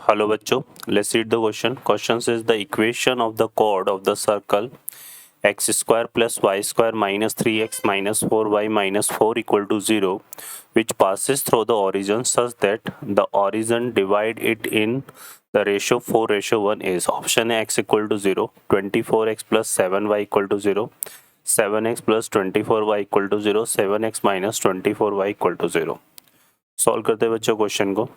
Hello बच्चों, let's read the question. Question says the equation of the chord of the circle x square plus y square minus 3x minus 4y minus 4 equal to 0, which passes through the origin such that the origin divide it in the ratio 4:1 is option A x equal to 0, 24x plus 7y equal to 0, 7x plus 24y equal to 0, 7x minus 24y equal to 0. Solve करते हैं बच्चों question को.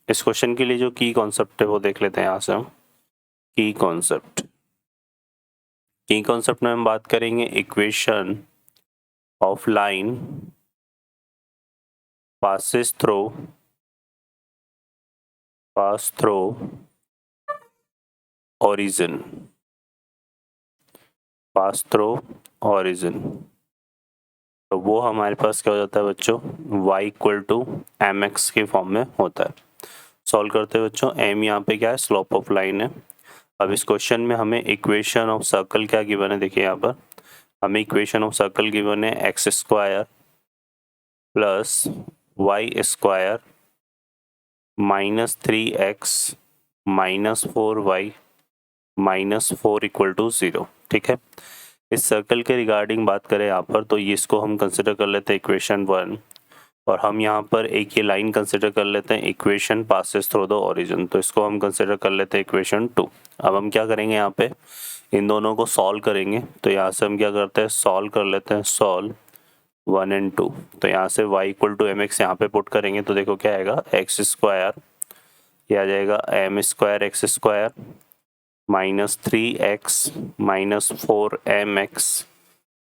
इस question के लिए जो की concept है वो देख लेते हैं. यहाँ से हम की कॉन्सेप्ट में हम बात करेंगे equation of line pass through origin. तो वो हमारे पास क्या हो जाता है बच्चों, y equal to m x के फॉर्म में होता है. सॉल्व करते हैं बच्चों. m यहाँ पे क्या है, स्लोप ऑफ लाइन है. अब इस क्वेश्चन में हमें इक्वेशन ऑफ सर्कल क्या गिवन है, देखिए यहाँ पर हमें इक्वेशन ऑफ सर्कल गिवन है x square plus y square minus 3x minus 4y minus 4 equal to 0. ठीक है. इस सर्कल के रिगार्डिंग बात करें यहाँ पर तो ये इसको हम कंसिडर कर लेते हैं इक्वेशन 1, और हम यहाँ पर एक ये लाइन कंसिडर कर लेते हैं equation passes through the origin, तो इसको हम कंसिडर कर लेते हैं इक्वेशन 2. अब हम क्या करेंगे, यहाँ पे इन दोनों को सॉल्व करेंगे. तो यहाँ से हम क्या करते हैं, सॉल्व कर लेते हैं, सॉल्व 1 और 2. तो यहाँ से y equal to m x यहाँ पे पुट करेंगे तो देखो क्या आएगा, एक्स स्क्वायर, ये आ जाएगा m square x square minus 3x minus 4mx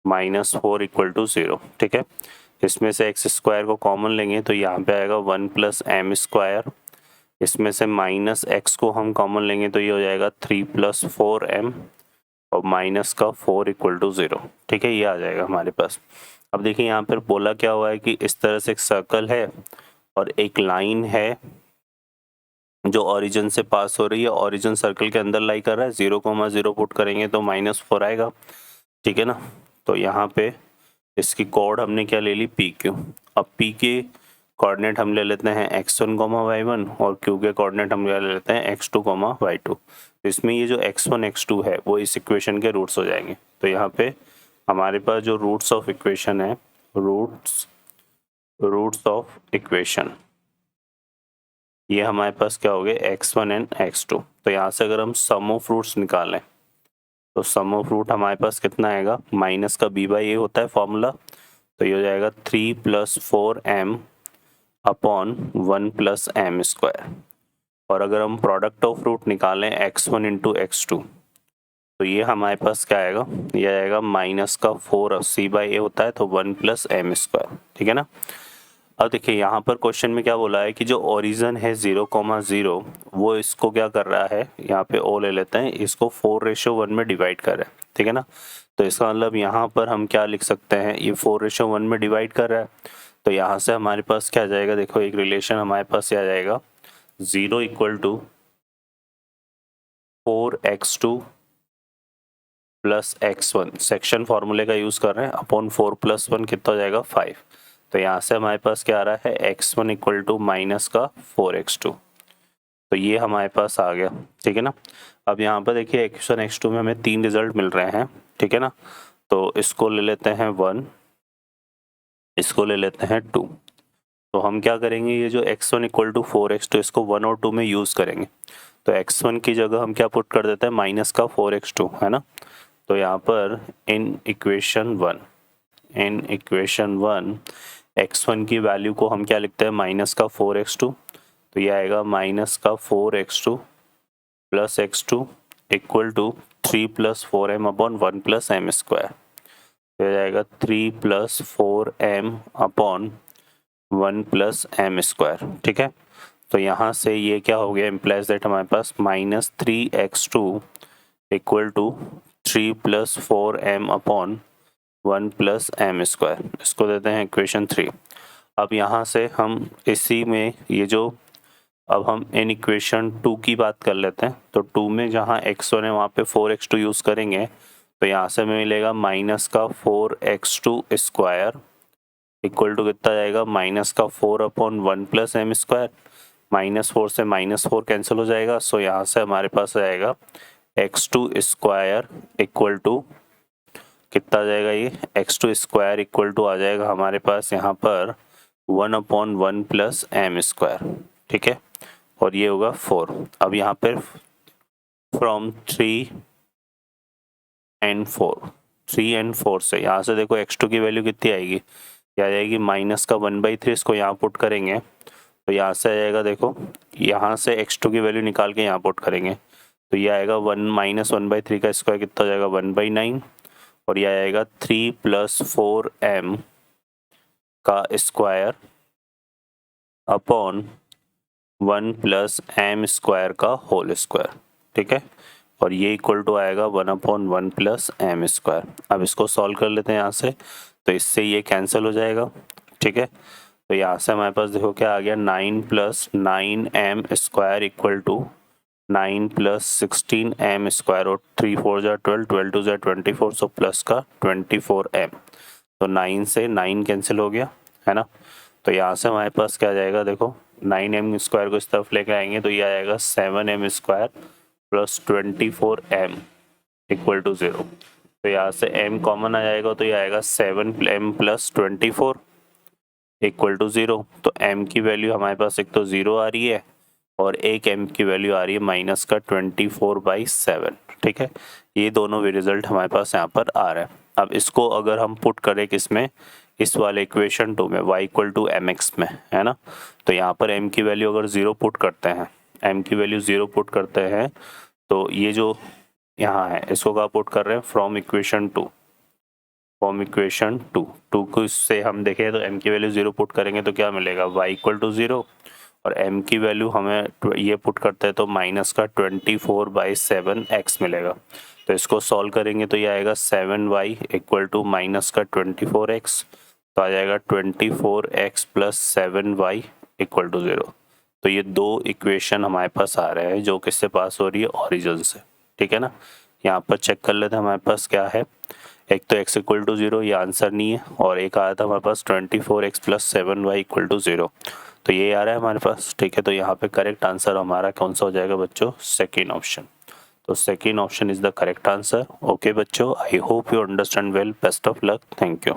minus 4 equal to 0. ठीक है. इसमें से एक्स स्क्वायर को कॉमन लेंगे तो यहाँ पे आएगा 1 प्लस एम स्क्वायर. इसमें से माइनस एक्स को हम कॉमन लेंगे तो ये हो जाएगा 3 प्लस 4m और माइनस का 4 इक्वल टू 0. ठीक है, ये आ जाएगा हमारे पास. अब देखिए यहाँ पर बोला क्या हुआ है कि इस तरह से एक सर्कल है और एक लाइन है जो ओरिजिन से पास हो रही है. ओरिजिन सर्कल के अंदर लाई कर रहा है, 0,0 पुट करेंगे तो -4 आएगा. ठीक है ना. तो यहाँ पे इसकी कोड हमने क्या ले ली, पी क्यू. अब पी के कोऑर्डिनेट हम ले लेते हैं x1, y1 और q के कोऑर्डिनेट हम ले लेते हैं x2, y2. तो इसमें ये जो x1 x2 है वो इस इक्वेशन के रूट्स हो जाएंगे. तो यहाँ पे हमारे पास जो रूट्स ऑफ इक्वेशन है, रूट्स ऑफ इक्वेशन, ये हमारे पास क्या हो गए, x1 एंड x2. तो यहाँ से अगर हम सम ऑफ रूट्स निकालें तो सम ऑफ रूट हमारे पास कितना आएगा, माइनस का b/a होता है फॉर्मूला, तो ये हो जाएगा 3 plus 4m upon 1 plus M square. और अगर हम प्रोडक्ट ऑफ रूट निकालें x1 इंटू x2 तो ये हमारे पास क्या आएगा, ये आएगा माइनस का 4 c/a होता है तो 1 प्लस एम स्क्वायर. ठीक है ना. अब देखिए यहाँ पर क्वेश्चन में क्या बोला है कि जो ओरिजिन है 0,0 वो इसको क्या कर रहा है, यहाँ पे ओ ले लेते हैं, इसको 4:1 में डिवाइड कर रहा है. ठीक है ना. तो इसका मतलब यहाँ पर हम क्या लिख सकते हैं, ये 4:1 में डिवाइड कर रहा है. तो यहाँ से हमारे पास क्या आ जाएगा, देखो एक रिलेशन हमारे पास आ जाएगा 0 equal to 4x2 plus x1, section फॉर्मूले का यूज कर रहे हैं, अपॉन 4 प्लस 1 कितना हो जाएगा 5. तो यहाँ से हमारे पास क्या आ रहा है, x1 इक्वल टू माइनस का 4x2. तो ये हमारे पास आ गया. ठीक है ना. अब यहाँ पर देखिए x1 x2 में हमें 3 रिजल्ट मिल रहे हैं. ठीक है ना. तो इसको ले लेते हैं 1, इसको ले लेते हैं 2. तो हम क्या करेंगे, ये जो x1 इक्वल टू 4x2 इसको 1 और 2 में यूज़ करेंगे. तो x1 की जगह हम क्या पुट कर देते हैं, माइनस का 4x2, है ना. तो यहाँ पर इन इक्वेशन 1 x1 की वैल्यू को हम क्या लिखते हैं, माइनस का 4x2. तो ये आएगा माइनस का 4x2 plus x2 equal to 3 plus 4m upon 1 plus M square. तो ये जाएगा 3 plus 4m upon 1 plus M square. ठीक है. तो यहाँ से ये क्या हो गया, इम्प्लाइज दैट हमारे पास minus 3x2 equal to 3 plus 4m upon 1 plus M square. इसको देते हैं इक्वेशन 3. अब यहाँ से हम इसी में ये जो, अब हम इन इक्वेशन 2 की बात कर लेते हैं. तो 2 में जहाँ x1 है वहाँ पे 4x2 यूज़ करेंगे तो यहाँ से हमें मिलेगा माइनस का 4x2 स्क्वायर इक्वल टू कितना जाएगा, माइनस का 4 अपॉन 1 प्लस एम स्क्वायर. -4 से -4 कैंसिल हो जाएगा, सो यहाँ से हमारे पास आएगा x2 स्क्वायर इक्वल टू कितना आ जाएगा, ये x2 स्क्वायर इक्वल टू आ जाएगा हमारे पास यहाँ पर 1/1 प्लस m स्क्वायर, ठीक है, और ये होगा 4। अब यहाँ पर फ्रॉम 3 and 4 से यहाँ से देखो x2 की वैल्यू कितनी आएगी, ये आ जाएगी माइनस का 1/3, इसको यहाँ पुट करेंगे तो यहाँ से आ जाएगा, देखो यहाँ से x2 की वैल्यू निकाल के यहाँ पुट करेंगे तो ये आएगा 1 का स्क्वायर कितना हो जाएगा 1/9, और ये आएगा 3 + 4m का स्क्वायर अपॉन 1 + m स्क्वायर का होल स्क्वायर, ठीक है, और ये इक्वल टू आएगा 1/1 प्लस m स्क्वायर। अब इसको सॉल्व कर लेते हैं यहाँ से, तो इससे ये कैंसिल हो जाएगा, ठीक है, तो यहाँ से हमारे पास देखो क्या आ गया 9 + 9m square equal to 9 + 16m square, और 3 4 = 12, 12 2 = 24, सो प्लस का 24m, तो 9 से 9 कैंसिल हो गया है ना, तो यहाँ से हमारे पास क्या आ जाएगा, देखो 9m स्क्वायर को इस तरफ लेकर आएंगे तो ये आएगा 7m square plus 24m equal to 0, तो यहाँ से m कॉमन आ जाएगा तो ये आएगा 7m + 24 इक्वल टू 0, तो m की वैल्यू हमारे पास एक तो 0 आ रही है और एक m की वैल्यू आ रही है माइनस का 24/7, ठीक है, ये दोनों भी रिजल्ट हमारे पास यहाँ पर आ रहा है। अब इसको अगर हम पुट करें किसमें, इस वाले इक्वेशन 2 में y = mx में, है ना, तो यहाँ पर m की वैल्यू अगर 0 पुट करते हैं, m की वैल्यू 0 पुट करते हैं तो ये जो यहाँ है इसको क्या पुट कर रहे हैं, फ्रॉम इक्वेशन 2 को इससे हम देखें तो m की वैल्यू 0 पुट करेंगे तो क्या मिलेगा, y = 0, और m की वैल्यू हमें ये पुट करते हैं तो माइनस का 24/7x मिलेगा, तो इसको सॉल्व करेंगे तो ये आएगा 7y = माइनस का 24x, तो आ जाएगा 24x + 7y = 0, तो ये दो इक्वेशन हमारे पास आ रहे हैं जो किससे पास हो रही है, ओरिजिन से, ठीक है ना। यहाँ पर चेक कर लेते हैं हमारे पास क्या है, एक तो x = 0 ये आंसर नहीं है, और एक आया था हमारे पास 24x + 7y = 0, तो ये आ रहा है हमारे पास, ठीक है, तो यहाँ पे करेक्ट आंसर हमारा कौन सा हो जाएगा बच्चों, सेकेंड ऑप्शन, तो second option is the correct answer. Okay बच्चों, I hope you understand well, best of luck, thank you.